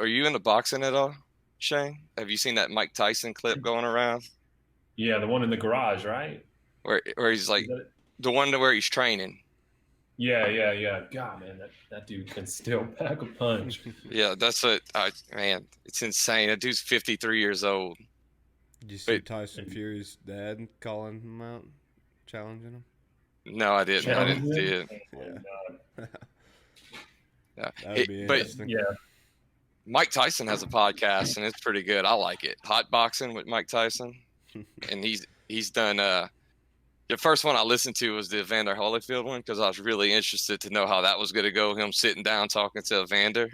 are you into boxing at all, Shane? Have you seen that Mike Tyson clip going around Yeah, the one in the garage, right? where he's Is like that it? the one where he's training? Yeah. God, man, that dude can still pack a punch. Yeah, that's what man, it's insane. That dude's 53 years old. Did you see But Tyson Fury's dad calling him out, challenging him? no, I didn't. I didn't see it. Oh, Yeah. Yeah. That would be But interesting. yeah. Mike Tyson has a podcast and it's pretty good. I like it. Hot Boxing with Mike Tyson. And he's done the first one I listened to was the Evander Holyfield one because I was really interested to know how that was going to go. Him sitting down talking to Evander,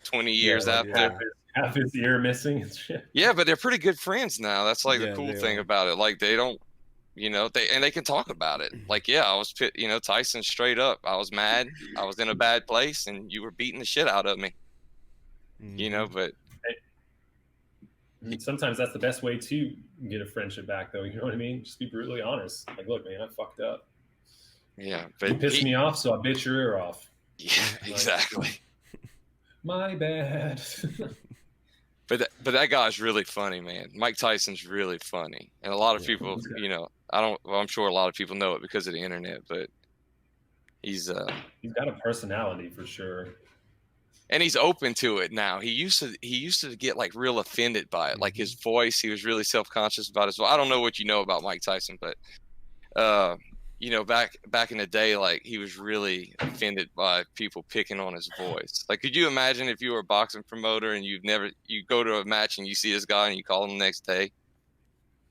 20 years like after. half his ear missing and shit. Yeah, but they're pretty good friends now. That's like the Yeah, cool they thing are. about it. Like they don't, they can talk about it. Like, yeah, I was, Tyson straight up. I was mad. I was in a bad place, and you were beating the shit out of me. But And sometimes that's the best way to get a friendship back, though. You know what I mean? Just be brutally honest. Like, look, man, I fucked up. yeah, You but pissed me off, so I bit your ear off. Yeah, exactly. My bad. But that guy's really funny, man. Mike Tyson's really funny, and a lot of people, I'm sure a lot of people know it because of the internet, but he's got a personality for sure. and he's open to it now. He used to get like real offended by it, like his voice. He was really self-conscious about his voice. I don't know what you know about Mike Tyson, but back in the day, like he was really offended by people picking on his voice. Like, could you imagine if you were a boxing promoter and you go to a match and you see this guy and you call him the next day?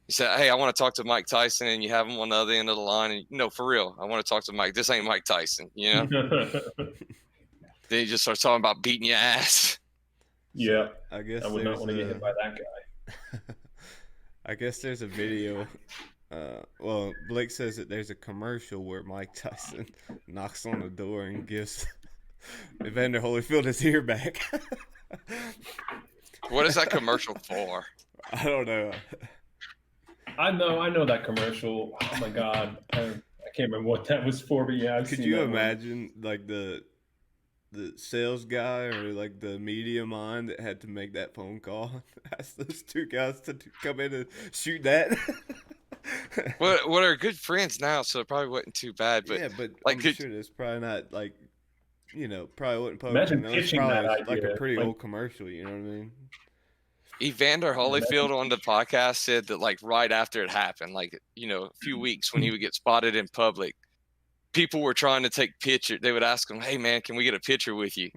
You say, "Hey, I want to talk to Mike Tyson," and you have him on the other end of the line, and no, for real, I want to talk to Mike. This ain't Mike Tyson, Then he just starts talking about beating your ass. Yeah, I guess I would not want to get hit by that guy. I guess there's a video. Well, Blake says that there's a commercial where Mike Tyson knocks on the door and gives Evander Holyfield his ear back. What is that commercial for? I don't know. I know that commercial. Oh my god, I can't remember what that was for, but yeah, Could you imagine like the sales guy or like the media mind that had to make that phone call, ask those two guys to come in and shoot that? Well, they're good friends now, so it probably wasn't too bad. But yeah, but like, I'm sure it's probably not like, probably wouldn't poke. Imagine pitching probably that like idea. a pretty old commercial. You know what I mean? Evander Holyfield on the podcast said that like right after it happened, like a few weeks when he would get spotted in public, people were trying to take pictures. They would ask him, "Hey man, can we get a picture with you?"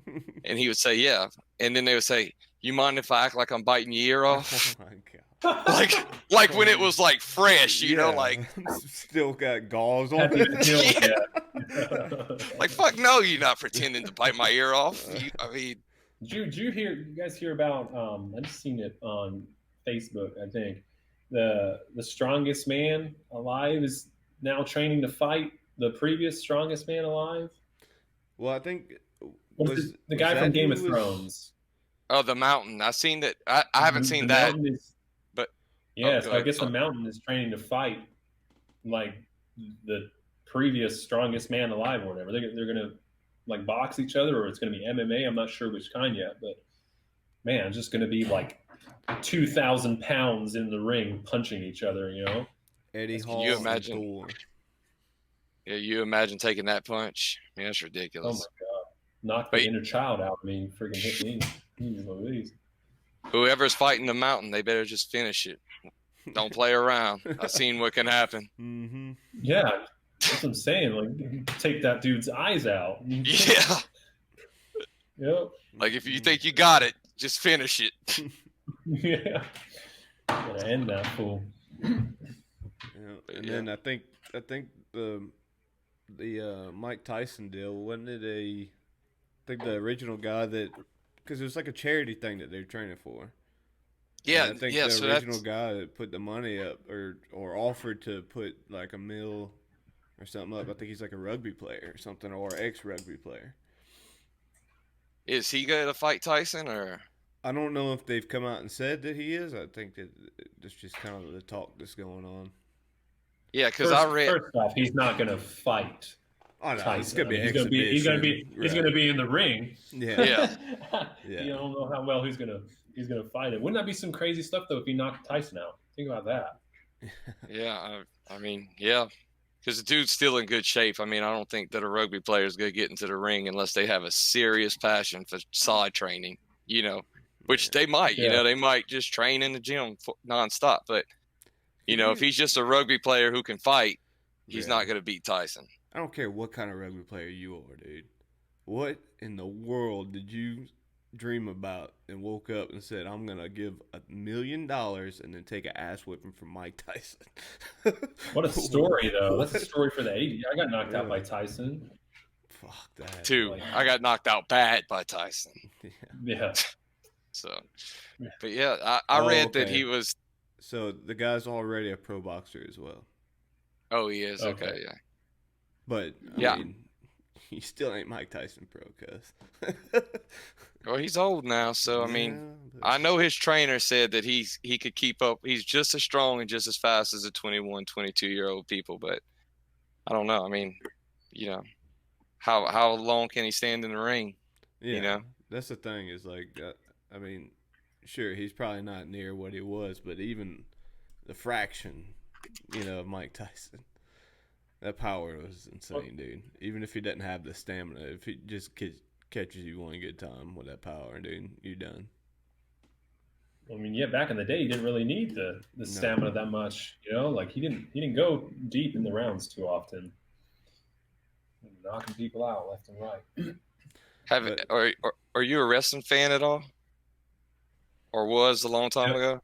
And he would say, "Yeah." And then they would say, "You mind if I act like I'm biting your ear off?" Oh my god! like when it was like fresh, like still got gauze on it. Like fuck no, you're not pretending to bite my ear off. Did you guys hear about? I just seen it on Facebook. I think the strongest man alive is now training to fight the previous strongest man alive. Well, I think the guy from Game of Thrones. Oh, the Mountain. I've seen that. I haven't seen that. But yeah, so I guess the Mountain is training to fight like the previous strongest man alive or whatever. They're gonna like box each other, or it's gonna be MMA. I'm not sure which kind yet, but man, it's just gonna be like 2,000 pounds in the ring punching each other. Eddie Hall. Can you imagine? Yeah, you imagine taking that punch? Yeah, that's ridiculous. Oh my god! Knock the inner child out of me. Freaking hit me. Whoever's fighting the Mountain, they better just finish it. Don't play around. I've seen what can happen. Mm-hmm. Yeah, that's what I'm saying. Like, take that dude's eyes out. Yeah. Yep. Like, if you think you got it, just finish it. Yeah. Gotta end that fool. Yeah. And then I think the Mike Tyson deal, wasn't it I think the original guy because it was like a charity thing that they were training for. Yeah, and I think the original guy that put the money up or offered to put like a mill or something up. I think he's like a rugby player or something, or ex-rugby player. Is he going to fight Tyson or? I don't know if they've come out and said that he is. I think that it's just kind of the talk that's going on. Yeah, because I read. First off, he's not going to fight Oh no, Tyson. it's gonna be he's gonna be he's gonna be in the ring. Yeah. You don't know how well he's gonna fight it. Wouldn't that be some crazy stuff though if he knocked Tyson out? Think about that. Yeah, I mean, yeah, because the dude's still in good shape. I mean, I don't think that a rugby player is going to get into the ring unless they have a serious passion for side training, which they might. They might just train in the gym nonstop. But, if he's just a rugby player who can fight, he's not going to beat Tyson. I don't care what kind of rugby player you are, dude. What in the world did you dream about and woke up and said, I'm going to give $1 million and then take an ass whipping from Mike Tyson? What a story, though. That's a story for the 80s. I got knocked out by Tyson. Fuck that. Too. I got knocked out bad by Tyson. Yeah. So, but yeah, I read that he was. So the guy's already a pro boxer as well. Oh, he is? Okay, yeah. But, I mean, he still ain't Mike Tyson pro, cuz. Well, he's old now, so I mean, I know his trainer said that he could keep up. He's just as strong and just as fast as the 21, 22-year-old people, but I don't know. I mean, how long can he stand in the ring? Yeah, that's the thing is like, I mean, sure, he's probably not near what he was, but even the fraction, of Mike Tyson, that power was insane, dude. Even if he doesn't have the stamina, if he just catches you one good time with that power, dude, you're done. I mean, yeah, back in the day, he didn't really need the stamina that much. Like he didn't go deep in the rounds too often, knocking people out left and right. Are you a wrestling fan at all, or was a long time ago?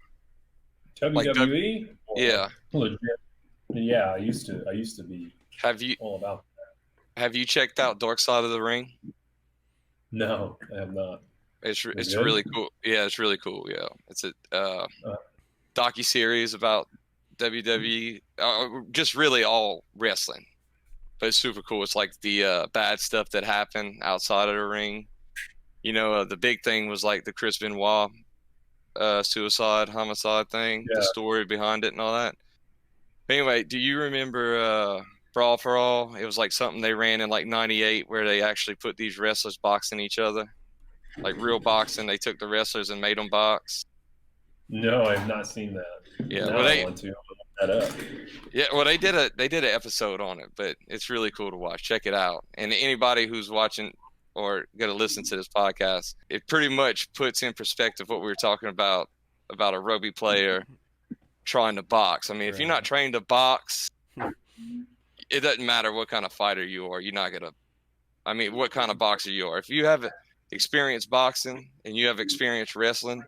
WWE? Yeah. Legit? Yeah, I used to be. All about that. Have you checked out Dark Side of the Ring? No, I have not. It's really cool. Yeah, it's really cool. Yeah, it's a docu-series about WWE, just really all wrestling, but it's super cool. It's like the bad stuff that happened outside of the ring. The big thing was like the Chris Benoit homicide thing, the story behind it and all that. But anyway, do you remember Brawl for All? It was like something they ran in like 98 where they actually put these wrestlers boxing each other. Like real boxing, they took the wrestlers and made them box. No, I have not seen that. Yeah, now I want to look that up. Yeah, well, they did an episode on it, but it's really cool to watch. Check it out. And anybody who's watching or going to listen to this podcast, it pretty much puts in perspective what we were talking about a rugby player trying to box. I mean, if you're not trained to box, it doesn't matter what kind of fighter you are. You're not gonna. I mean, what kind of boxer you are. If you have experience boxing and you have experience wrestling,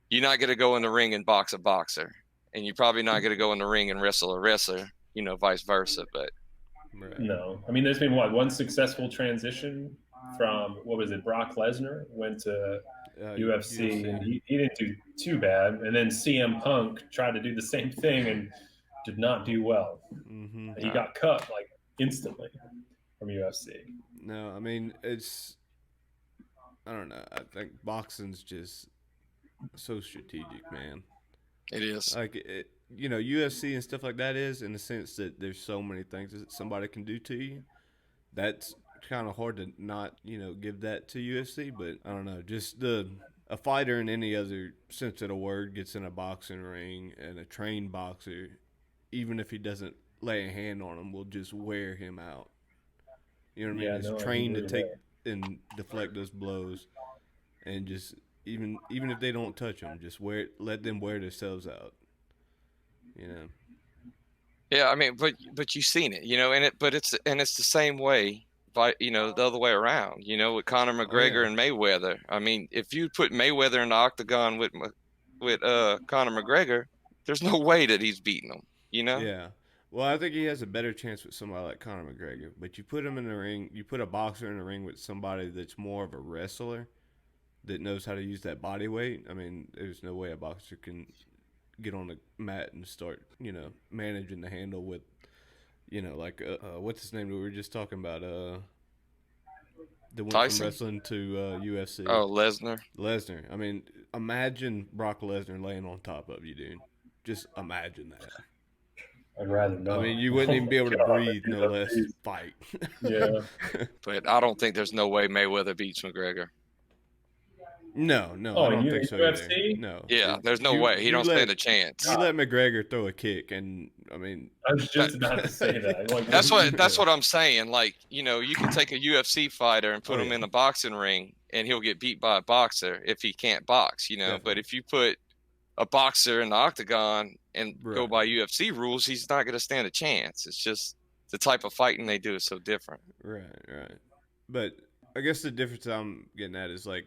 you're not gonna go in the ring and box a boxer, and you're probably not gonna go in the ring and wrestle a wrestler. Vice versa. But no, I mean, there's been one successful transition from Brock Lesnar went to UFC, and he didn't do too bad, and then CM Punk tried to do the same thing and did not do well. Mm-hmm. He got cut like instantly from UFC. No, I mean, I don't know. I think boxing's just so strategic, man. It is. Like, UFC and stuff like that is, in the sense that there's so many things that somebody can do to you. That's kind of hard to not, give that to UFC, but I don't know. Just a fighter in any other sense of the word gets in a boxing ring, and a trained boxer, even if he doesn't lay a hand on him, will just wear him out. You know what I mean? It's trained to take and deflect those blows, and just even if they don't touch them, just let them wear themselves out. Yeah, I mean, but you've seen it, it's the same way, the other way around, with Conor McGregor and Mayweather. I mean, if you put Mayweather in the octagon with Conor McGregor, there's no way that he's beating him. Yeah. Well, I think he has a better chance with somebody like Conor McGregor. But you put him in the ring, you put a boxer in the ring with somebody that's more of a wrestler that knows how to use that body weight. I mean, there's no way a boxer can get on the mat and start, managing the handle with, like, what's his name that we were just talking about? The one Tyson? from wrestling to UFC. Oh, Lesnar. Lesnar. I mean, imagine Brock Lesnar laying on top of you, dude. Just imagine that. I'd rather not. I mean, you wouldn't even be able to God, breathe, dude, no that's less crazy. fight. Yeah. But I don't think there's no way Mayweather beats McGregor. No, Oh, I and don't you think in so either. UFC? No. Yeah, there's no way. He don't stand a chance. You let McGregor throw a kick, and I mean, I was just about to say that. Like, that's what I'm saying. Like, you know, you can take a UFC fighter and put him in a boxing ring, and he'll get beat by a boxer if he can't box. You know, Definitely. but if you put a boxer in the octagon and go by UFC rules, he's not going to stand a chance. It's just the type of fighting they do is so different. Right. But I guess the difference I'm getting at is like,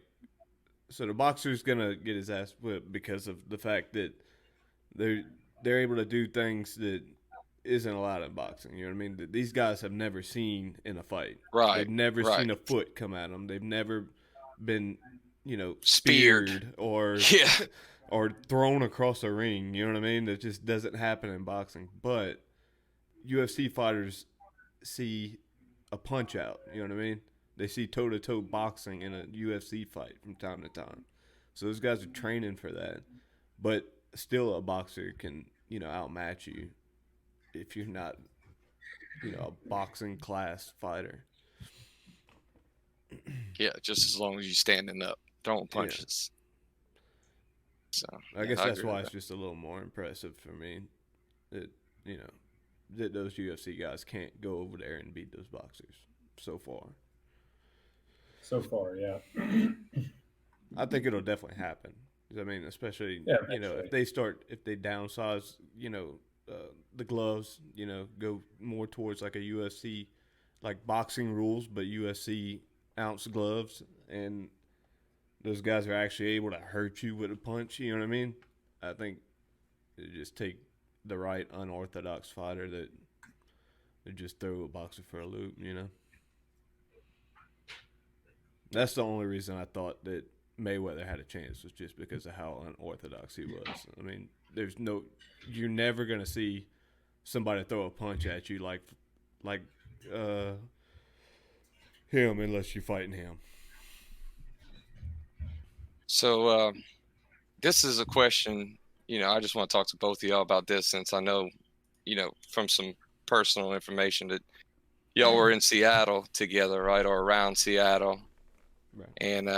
so the boxer's gonna get his ass whipped because of the fact that they're able to do things that isn't allowed in boxing. You know what I mean? That these guys have never seen in a fight. Right. They've never seen a foot come at them. They've never been, you know, speared or or thrown across a ring. You know what I mean? That just doesn't happen in boxing. But UFC fighters see a punch out. You know what I mean? They see toe-to-toe boxing in a UFC fight from time to time. So those guys are training for that. But still a boxer can, you know, outmatch you if you're not, you know, a boxing class fighter. Yeah, just as long as you're standing up, throwing punches. So I guess that's why it's just a little more impressive for me that, you know, that those UFC guys can't go over there and beat those boxers so far. So far, yeah. I think it'll definitely happen. I mean, especially, you know, if they downsize, you know, the gloves, you know, go more towards like a UFC, like boxing rules, but UFC ounce gloves, and those guys are actually able to hurt you with a punch, you know what I mean? I think they just take the right unorthodox fighter that they just throw a boxer for a loop, you know? That's the only reason I thought that Mayweather had a chance, was just because of how unorthodox he was. I mean, you're never going to see somebody throw a punch at you like him unless you're fighting him. So this is a question, you know, I just want to talk to both of y'all about this, since I know, you know, from some personal information that y'all were in Seattle together, right? Or around Seattle. Right. And,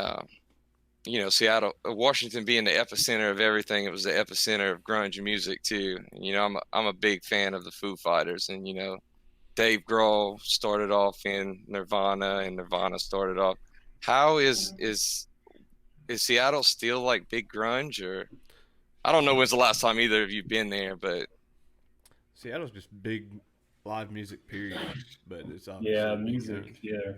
you know, Seattle, Washington being the epicenter of everything, it was the epicenter of grunge music too. And, you know, I'm a big fan of the Foo Fighters, and, you know, Dave Grohl started off in Nirvana, and Nirvana started off. How is Seattle still like big grunge? Or I don't know when's the last time either of you been there, but Seattle's just big live music period, but it's obviously music, grunge. Yeah.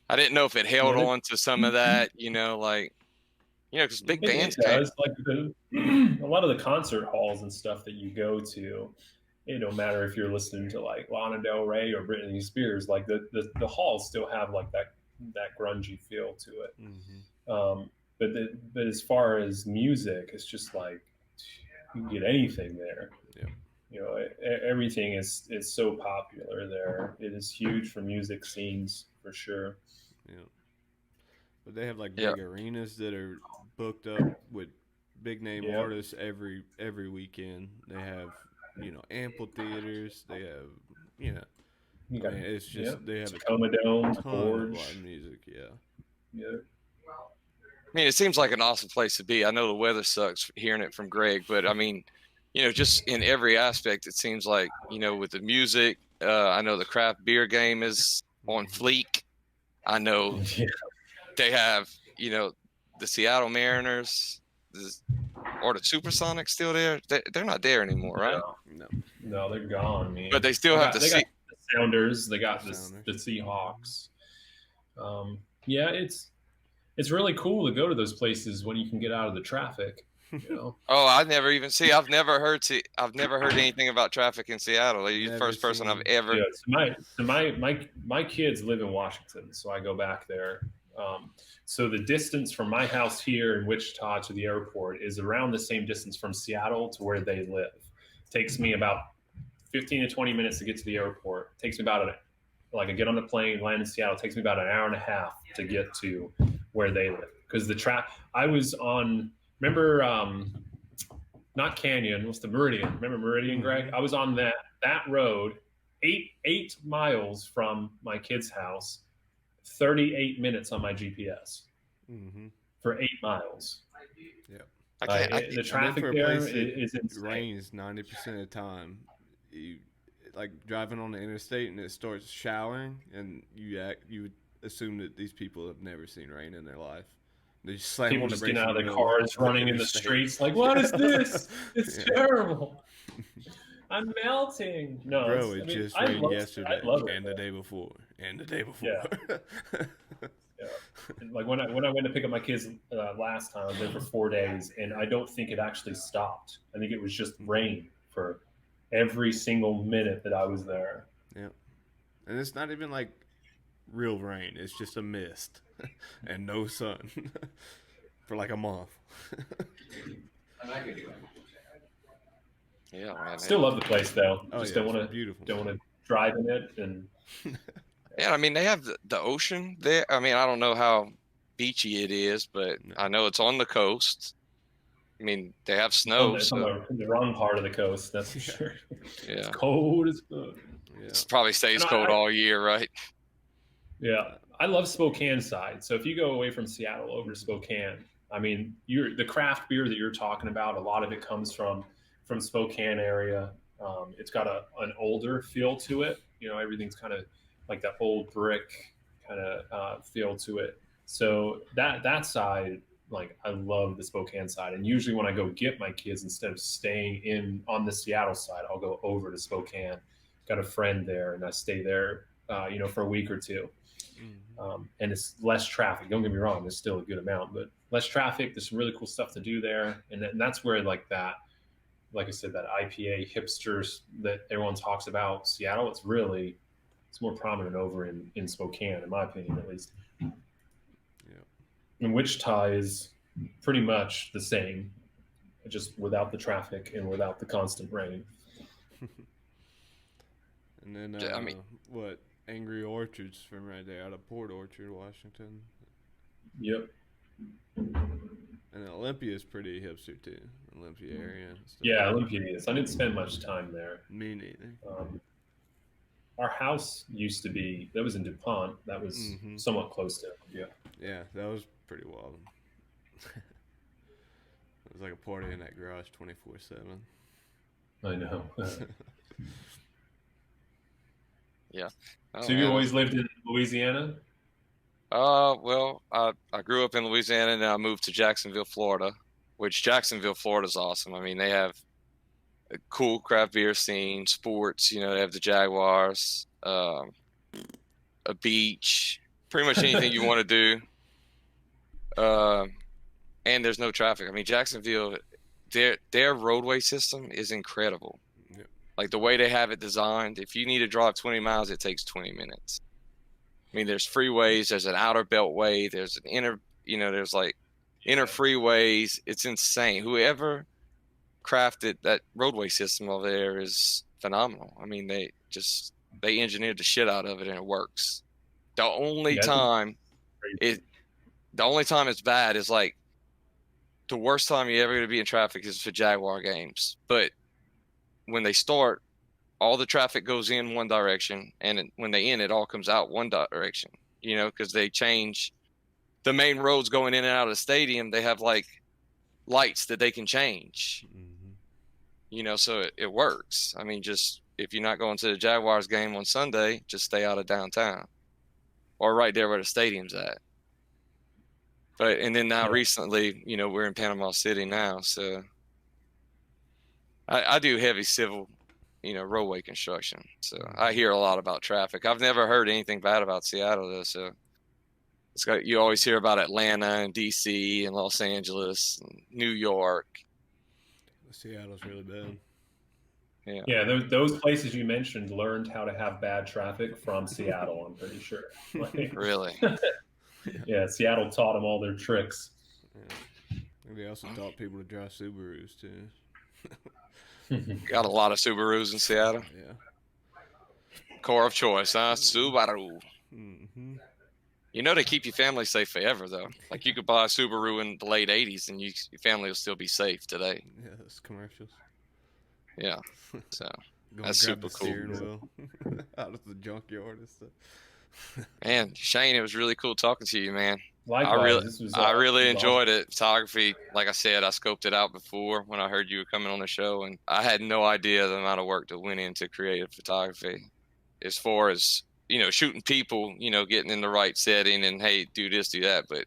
I didn't know if it held on to some of that, you know, like, you know, because big bands does. Like a lot of the concert halls and stuff that you go to, it don't matter if you're listening to like Lana Del Rey or Britney Spears, like the halls still have like that grungy feel to it. Mm-hmm. But as far as music, it's just like you can get anything there. Yeah. You know, everything is so popular there. It is huge for music scenes for sure. Yeah. But they have like big arenas that are booked up with big name artists every weekend. They have, you know, amphitheaters. They have, you know, it's just they have Tacoma Dome, a ton of live music. Yeah. I mean, it seems like an awesome place to be. I know the weather sucks hearing it from Greg, but I mean, you know, just in every aspect, it seems like, you know, with the music, I know the craft beer game is on fleek. I know they have, you know, the Seattle Mariners or the Supersonics still there. They're not there anymore, right? No, they're gone, man. But they still have got the Sounders. They got the Seahawks. It's really cool to go to those places when you can get out of the traffic. You know? Oh, I've never heard anything about traffic in Seattle. You're the first person I've ever. Yeah, so my kids live in Washington, so I go back there. So the distance from my house here in Wichita to the airport is around the same distance from Seattle to where they live. It takes me about 15 to 20 minutes to get to the airport. It takes me about I get on the plane, land in Seattle. It takes me about an hour and a half to get to where they live, because I was on. Remember, not Canyon. What's the Meridian? Remember Meridian, Greg? I was on that road, 8 miles from my kid's house, 38 minutes on my GPS for 8 miles. Yeah. The traffic there is insane. It rains 90% of the time. You like driving on the interstate and it starts showering, and you would assume that these people have never seen rain in their life. They just slam People on the just brakes getting out of in their the middle cars, running in the streets, like, what is this? It's terrible. I'm melting. No, bro, it just rained yesterday and the day before and the day before. Yeah. Like when I went to pick up my kids last time, I was there for 4 days, and I don't think it actually stopped. I think it was just rain for every single minute that I was there. Yeah, and it's not even like real rain; it's just a mist and no sun for like a month. Yeah, man. Still love the place though. Just don't want to drive in it and. Yeah, I mean, they have the ocean there. I mean, I don't know how beachy it is, but I know it's on the coast. I mean, they have snow. It's on the wrong part of the coast, that's for sure. Yeah. It's cold as fuck. Yeah. It probably stays cold all year, right? Yeah. I love Spokane side. So if you go away from Seattle over to Spokane, I mean, the craft beer that you're talking about, a lot of it comes from Spokane area. It's got an older feel to it. Everything's kind of like that old brick kind of feel to it. So that side, like, I love the Spokane side. And usually when I go get my kids, instead of staying on the Seattle side, I'll go over to Spokane. Got a friend there, and I stay there, for a week or two. And it's less traffic. Don't get me wrong, there's still a good amount, but less traffic. There's some really cool stuff to do there. And that's where like I said, that IPA hipsters that everyone talks about, Seattle, it's more prominent over in Spokane, in my opinion, at least. Yeah. And Wichita is pretty much the same, just without the traffic and without the constant rain. And then, Angry Orchards from right there out of Port Orchard, Washington. Yep. And Olympia is pretty hipster too. Olympia area. Yeah, Olympia is. I didn't spend much time there. Me neither. Our house used to be, that was in DuPont. That was somewhat close to Olympia. Yeah, that was pretty wild. It was like a party in that garage 24/7. I know. Yeah. So you always lived in Louisiana? Well, I grew up in Louisiana, and then I moved to Jacksonville, Florida, which Jacksonville, Florida is awesome. I mean, they have a cool craft beer scene, sports, they have the Jaguars, a beach, pretty much anything you want to do. And there's no traffic. I mean, Jacksonville, their roadway system is incredible. Yep. Like the way they have it designed, if you need to drive 20 miles, it takes 20 minutes. I mean, there's freeways, there's an outer beltway, there's an there's like inner freeways. It's insane. Whoever crafted that roadway system over there is phenomenal. I mean, they engineered the shit out of it, and it works. The only time it's bad is like the worst time you're ever going to be in traffic is for Jaguar games. But when they start, all the traffic goes in one direction, and when they end, it all comes out one direction, because they change the main roads going in and out of the stadium. They have like lights that they can change, so it works. I mean, just if you're not going to the Jaguars game on Sunday, just stay out of downtown or right there where the stadium's at. And then now recently, we're in Panama City now. So I do heavy civil, roadway construction. So I hear a lot about traffic. I've never heard anything bad about Seattle though. So you always hear about Atlanta and DC and Los Angeles and New York. Seattle's really bad. Yeah, those places you mentioned learned how to have bad traffic from Seattle, I'm pretty sure. Really? Yeah, Seattle taught them all their tricks. Yeah. And they also taught people to drive Subarus too. Got a lot of Subarus in Seattle. Yeah. Car of choice, huh? Subaru. You know they keep your family safe forever, though. Like, you could buy a Subaru in the late 80s and your family will still be safe today. Yeah, those commercials. Yeah. So Go that's grab super the cool. steering wheel out of the junkyard and stuff. Man, Shane, it was really cool talking to you, man. Likewise, I really enjoyed awesome. it. Photography, like I said, I scoped it out before when I heard you were coming on the show, and I had no idea the amount of work that went into creative photography. As far as, shooting people, getting in the right setting and, hey, do this, do that. But,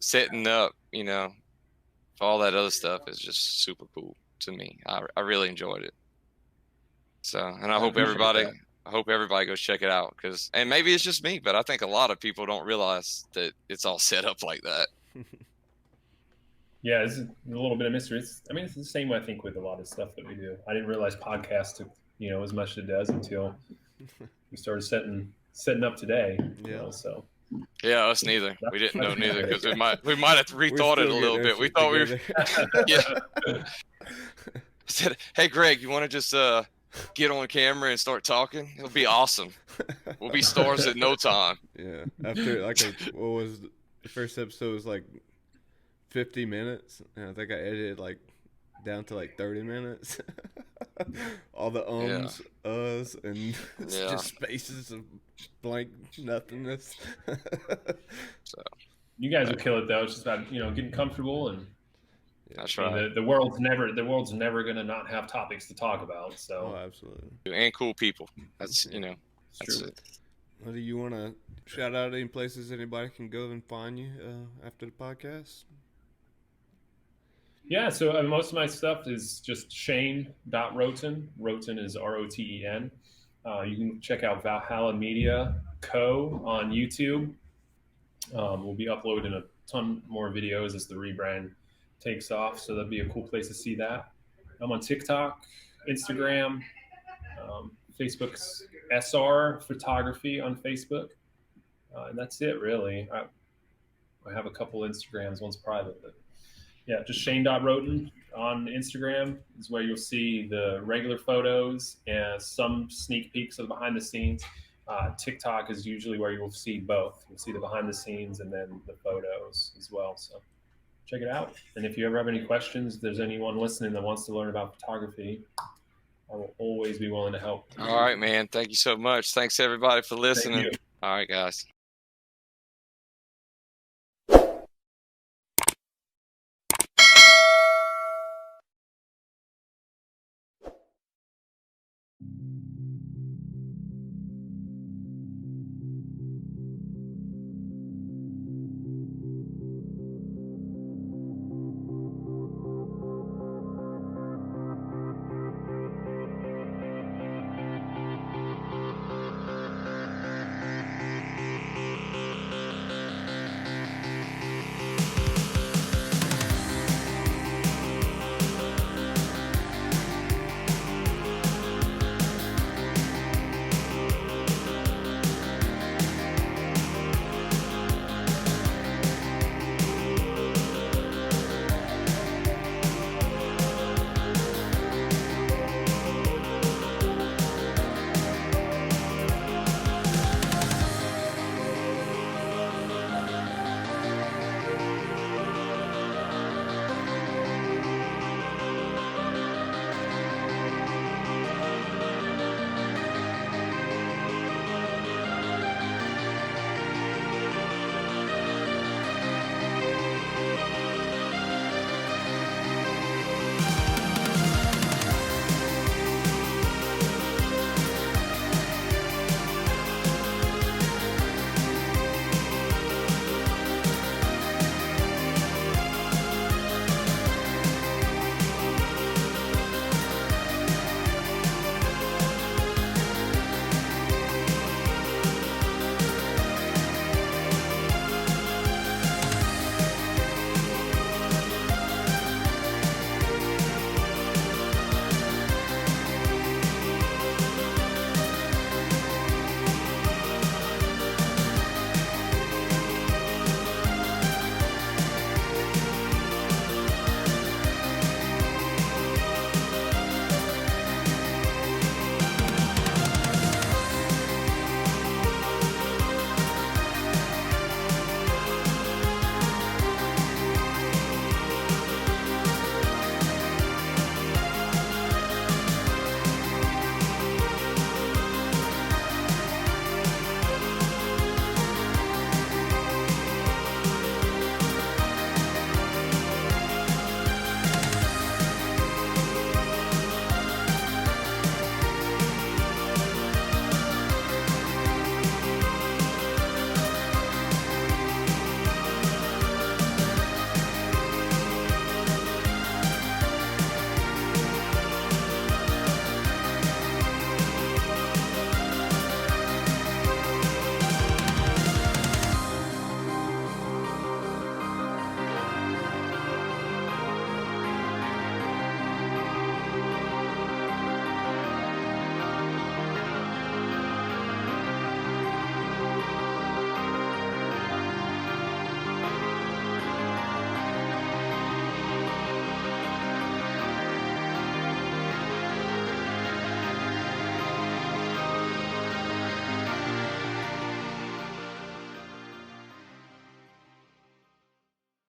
setting up, all that other stuff is just super cool to me. I really enjoyed it. So, and I hope everybody goes check it out, and maybe it's just me, but I think a lot of people don't realize that it's all set up like that. Yeah, it's a little bit of mystery. It's the same way I think with a lot of stuff that we do. I didn't realize podcasts took, as much as it does until we started setting up today. Yeah. So. Yeah, us neither. We didn't know neither, because we might have rethought it a little bit. We thought yeah. I said, hey, Greg, you want to just get on camera and start talking? It'll be awesome. We'll be stars in no time. Yeah. After what was the first episode was like 50 minutes, and I think I edited down to 30 minutes. All the ums, uhs, and just spaces of blank nothingness. So you guys will kill it though. It's just about getting comfortable, and that's right. The world's never gonna not have topics to talk about. So absolutely, and cool people. That's that's true. it. Well, do you want to shout out any places anybody can go and find you after the podcast? Yeah, so most of my stuff is just Shane.Roten. Roten is Roten. You can check out Valhalla Media Co. on YouTube. We'll be uploading a ton more videos as the rebrand takes off, so that'd be a cool place to see that. I'm on TikTok, Instagram, Facebook's SR Photography on Facebook, and that's it really. I have a couple Instagrams, one's private, but yeah, just Shane.Roten on Instagram is where you'll see the regular photos and some sneak peeks of the behind the scenes. TikTok is usually where you'll see both. You'll see the behind the scenes and then the photos as well. So check it out. And if you ever have any questions, if there's anyone listening that wants to learn about photography, I will always be willing to help. All right, man. Thank you so much. Thanks, everybody, for listening. Thank you. All right, guys.